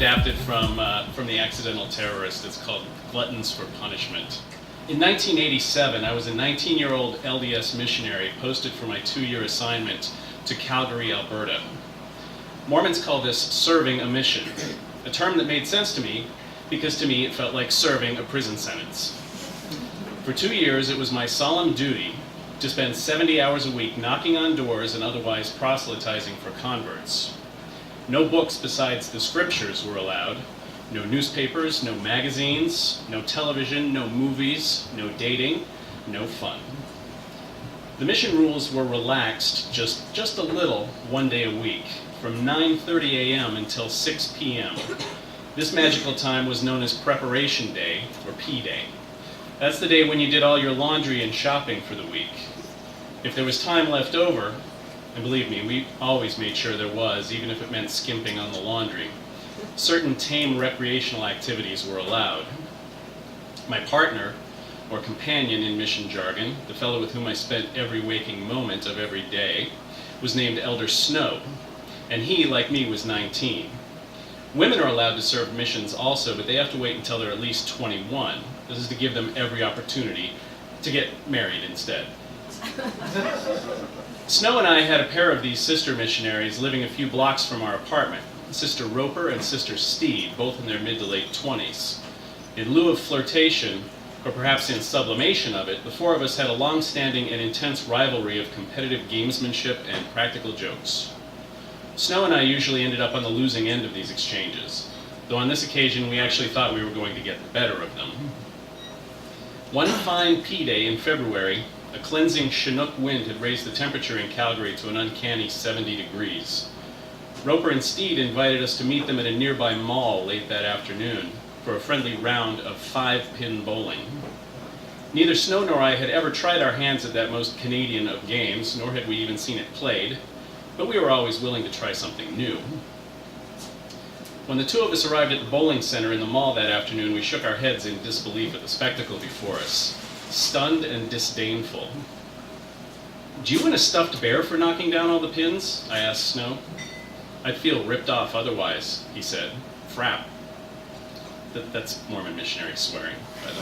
adapted from The Accidental Terrorist. It's called Gluttons for Punishment. In 1987, I was a 19-year-old LDS missionary posted for my 2-year assignment to Calgary, Alberta. Mormons call this serving a mission, a term that made sense to me because to me it felt like serving a prison sentence. For 2 years, it was my solemn duty to spend 70 hours a week knocking on doors and otherwise proselytizing for converts. No books besides the scriptures were allowed. No newspapers, no magazines, no television, no movies, no dating, no fun. The mission rules were relaxed just a little 1 day a week, from 9:30 a.m. until 6 p.m. This magical time was known as Preparation Day, or P-Day. That's the day when you did all your laundry and shopping for the week. If there was time left over, and believe me, we always made sure there was, even if it meant skimping on the laundry, certain tame recreational activities were allowed. My partner, or companion in mission jargon, the fellow with whom I spent every waking moment of every day, was named Elder Snow, and he, like me, was 19. Women are allowed to serve missions also, but they have to wait until they're at least 21. This is to give them every opportunity to get married instead. Snow and I had a pair of these sister missionaries living a few blocks from our apartment, Sister Roper and Sister Steed, both in their mid to late 20s. In lieu of flirtation, or perhaps in sublimation of it, the four of us had a long-standing and intense rivalry of competitive gamesmanship and practical jokes. Snow and I usually ended up on the losing end of these exchanges, though on this occasion we actually thought we were going to get the better of them. One fine P-Day in February, a cleansing Chinook wind had raised the temperature in Calgary to an uncanny 70 degrees. Roper and Steed invited us to meet them at a nearby mall late that afternoon for a friendly round of 5-pin bowling. Neither Snow nor I had ever tried our hands at that most Canadian of games, nor had we even seen it played, but we were always willing to try something new. When the two of us arrived at the bowling center in the mall that afternoon, we shook our heads in disbelief at the spectacle before us, stunned and disdainful. "Do you win a stuffed bear for knocking down all the pins?" I asked Snow. "I'd feel ripped off otherwise," he said. "Frap." That's Mormon missionary swearing, by the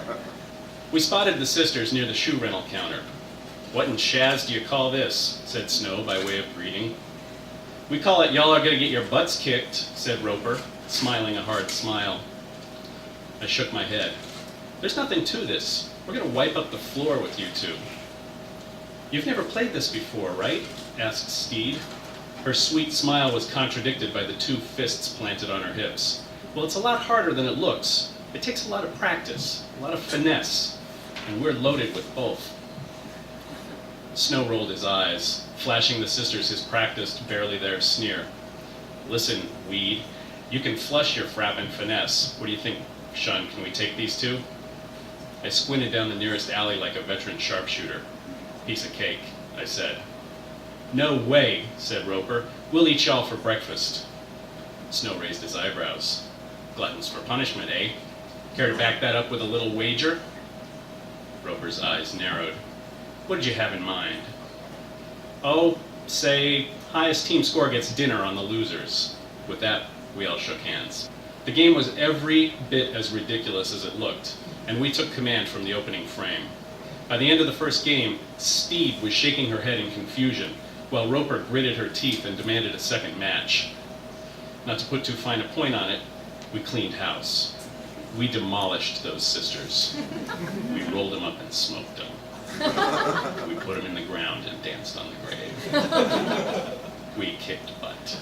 way. We spotted the sisters near the shoe rental counter. "What in Shaz do you call this?" said Snow by way of greeting. "We call it y'all are gonna get your butts kicked," said Roper, smiling a hard smile. I shook my head. "There's nothing to this. We're gonna wipe up the floor with you two." "You've never played this before, right?" asked Steed. Her sweet smile was contradicted by the 2 fists planted on her hips. "Well, it's a lot harder than it looks. It takes a lot of practice, a lot of finesse, and we're loaded with both." Snow rolled his eyes, flashing the sisters his practiced, barely there sneer. "Listen, weed, you can flush your frap and finesse. What do you think, Shunn? Can we take these two?" I squinted down the nearest alley like a veteran sharpshooter. "Piece of cake," I said. "No way," said Roper. "We'll eat y'all for breakfast." Snow raised his eyebrows. "Gluttons for punishment, eh? Care to back that up with a little wager?" Roper's eyes narrowed. "What did you have in mind?" "Oh, say, highest team score gets dinner on the losers." With that, we all shook hands. The game was every bit as ridiculous as it looked, and we took command from the opening frame. By the end of the first game, Steed was shaking her head in confusion, while Roper gritted her teeth and demanded a second match. Not to put too fine a point on it, we cleaned house. We demolished those sisters. We rolled them up and smoked them. We put them in the ground and danced on the grave. We kicked butt.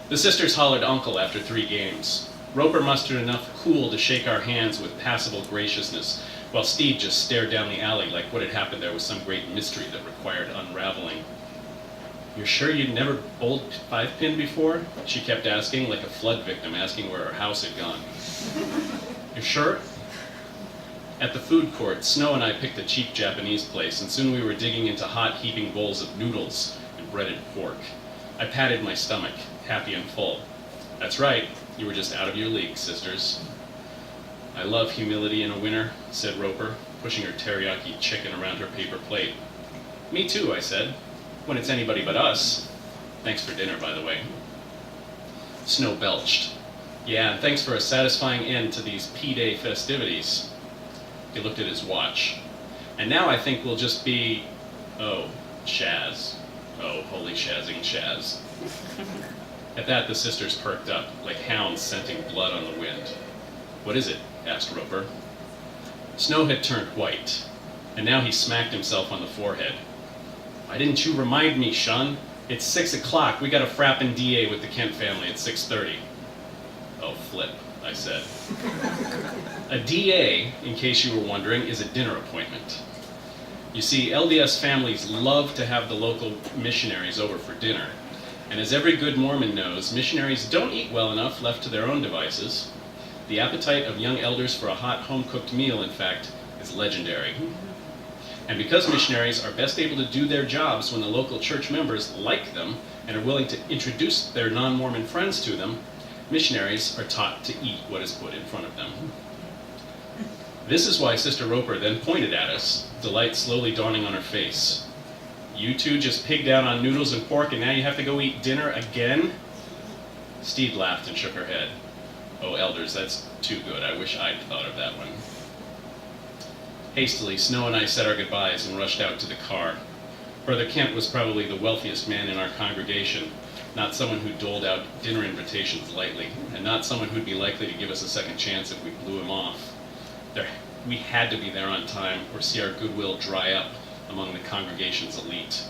The sisters hollered uncle after 3 games. Roper mustered enough cool to shake our hands with passable graciousness, while Steed just stared down the alley like what had happened there was some great mystery that required unraveling. "You're sure you'd never bowled 5-pin before?" she kept asking, like a flood victim asking where her house had gone. "You're sure?" At the food court, Snow and I picked a cheap Japanese place, and soon we were digging into hot, heaping bowls of noodles and breaded pork. I patted my stomach, happy and full. "That's right, you were just out of your league, sisters." "I love humility in a winner," said Roper, pushing her teriyaki chicken around her paper plate. "Me too," I said, "when it's anybody but us. Thanks for dinner, by the way." Snow belched. Yeah, and thanks for a satisfying end to these P-Day festivities. He looked at his watch. And now I think we'll just be, Shaz. Oh, holy shazzing Shaz. At that, the sisters perked up, like hounds scenting blood on the wind. What is it? Asked Roper. Snow had turned white, and now he smacked himself on the forehead. Why didn't you remind me, Shunn? It's 6 o'clock. We got a frappin' DA with the Kent family at 6:30. Oh, flip, I said. A DA, in case you were wondering, is a dinner appointment. You see, LDS families love to have the local missionaries over for dinner. And as every good Mormon knows, missionaries don't eat well enough left to their own devices. The appetite of young elders for a hot, home-cooked meal, in fact, is legendary. And because missionaries are best able to do their jobs when the local church members like them and are willing to introduce their non-Mormon friends to them, missionaries are taught to eat what is put in front of them. This is why Sister Roper then pointed at us, delight slowly dawning on her face. You two just pigged out on noodles and pork and now you have to go eat dinner again? Steed laughed and shook her head. Oh, elders, that's too good. I wish I'd thought of that one. Hastily, Snow and I said our goodbyes and rushed out to the car. Brother Kent was probably the wealthiest man in our congregation, not someone who doled out dinner invitations lightly, and not someone who'd be likely to give us a second chance if we blew him off. We had to be there on time or see our goodwill dry up among the congregation's elite.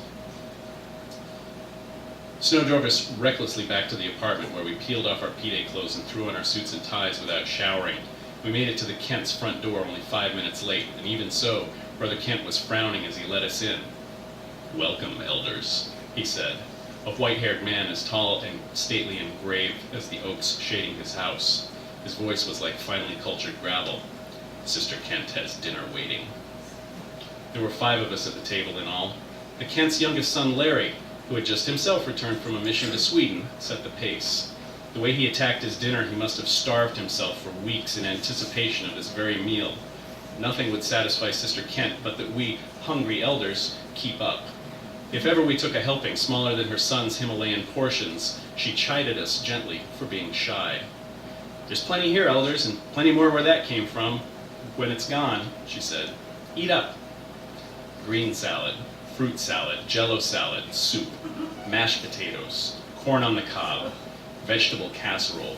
Snow drove us recklessly back to the apartment where we peeled off our P-Day clothes and threw on our suits and ties without showering. We made it to the Kent's front door only 5 minutes late, and even so, Brother Kent was frowning as he let us in. Welcome, elders, he said, a white-haired man as tall and stately and grave as the oaks shading his house. His voice was like finely cultured gravel. Sister Kent has dinner waiting. There were 5 of us at the table in all. The Kent's youngest son, Larry, who had just himself returned from a mission to Sweden, set the pace. The way he attacked his dinner, he must have starved himself for weeks in anticipation of this very meal. Nothing would satisfy Sister Kent but that we, hungry elders, keep up. If ever we took a helping smaller than her son's Himalayan portions, she chided us gently for being shy. There's plenty here, elders, and plenty more where that came from. When it's gone, she said, eat up. Green salad, fruit salad, jello salad, soup, mashed potatoes, corn on the cob, vegetable casserole,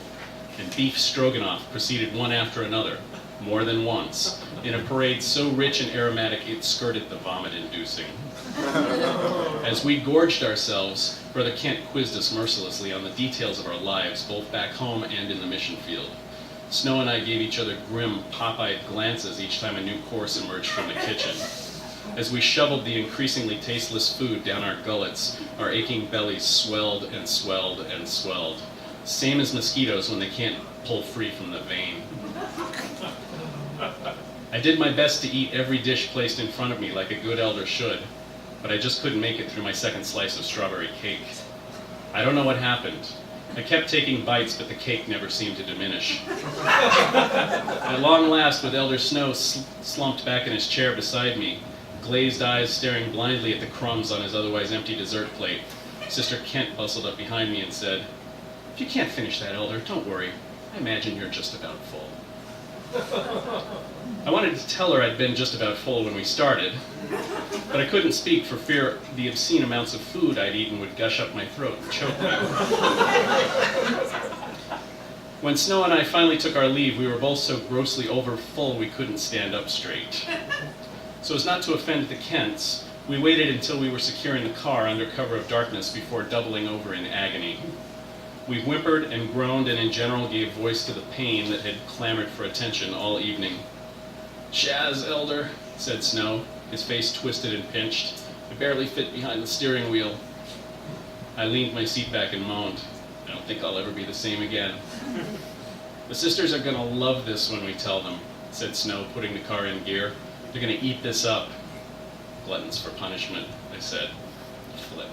and beef stroganoff proceeded one after another, more than once, in a parade so rich and aromatic it skirted the vomit-inducing. As we gorged ourselves, Brother Kent quizzed us mercilessly on the details of our lives, both back home and in the mission field. Snow and I gave each other grim, pop-eyed glances each time a new course emerged from the kitchen. As we shoveled the increasingly tasteless food down our gullets, our aching bellies swelled and swelled and swelled. Same as mosquitoes when they can't pull free from the vein. I did my best to eat every dish placed in front of me like a good elder should, but I just couldn't make it through my second slice of strawberry cake. I don't know what happened. I kept taking bites, but the cake never seemed to diminish. At long last, with Elder Snow slumped back in his chair beside me, glazed eyes staring blindly at the crumbs on his otherwise empty dessert plate, Sister Kent bustled up behind me and said, "If you can't finish that, Elder, don't worry. I imagine you're just about full." I wanted to tell her I'd been just about full when we started, but I couldn't speak for fear the obscene amounts of food I'd eaten would gush up my throat and choke me. When Snow and I finally took our leave, we were both so grossly overfull we couldn't stand up straight. So as not to offend the Kents, we waited until we were secure in the car under cover of darkness before doubling over in agony. We whimpered and groaned and in general gave voice to the pain that had clamored for attention all evening. "Shaz, Elder," said Snow, his face twisted and pinched. I barely fit behind the steering wheel. I leaned my seat back and moaned. I don't think I'll ever be the same again. "The sisters are gonna love this when we tell them," said Snow, putting the car in gear. "They're gonna eat this up." "Gluttons for punishment," I said. Flip.